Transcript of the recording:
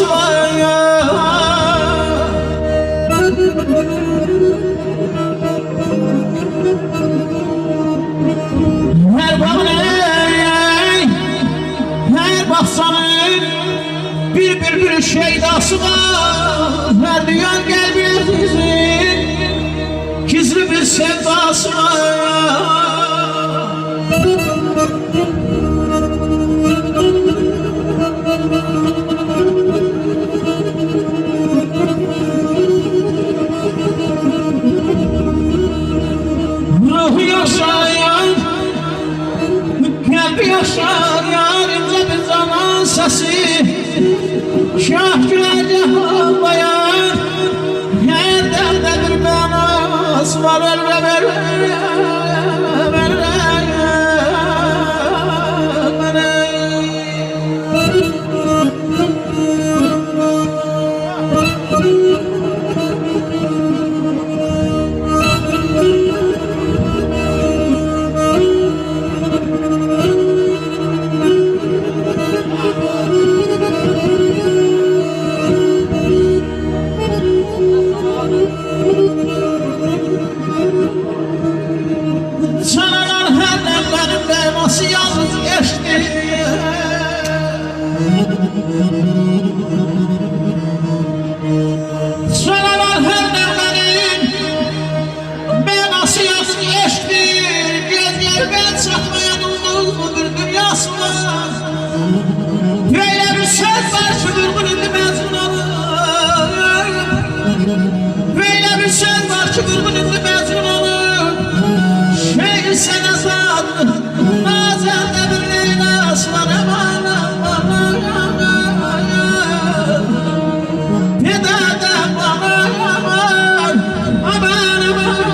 sevdası var ya. Her bağın, her bahçanın bir şeydası var. Her dünya kalbimizin gizli bir sevdası var. Ruhu yaşayan, kalbi yaşayan ince bir zaman sesi. Şah gülerce havaya, her derde bir manası var. Nasıl yalnız geçti? Sıralar her demlerin ben nasıl yalnız geçti? Gözler ben satmayan umut bir dünyası var. Böyle bir söz var şu vurgunun mezunu. Böyle bir söz var şu vurgunun mezunu. Şey sen azadlı. Nazarda bir Leyla'sı var aman aman aman. Neda'da aman aman aman aman aman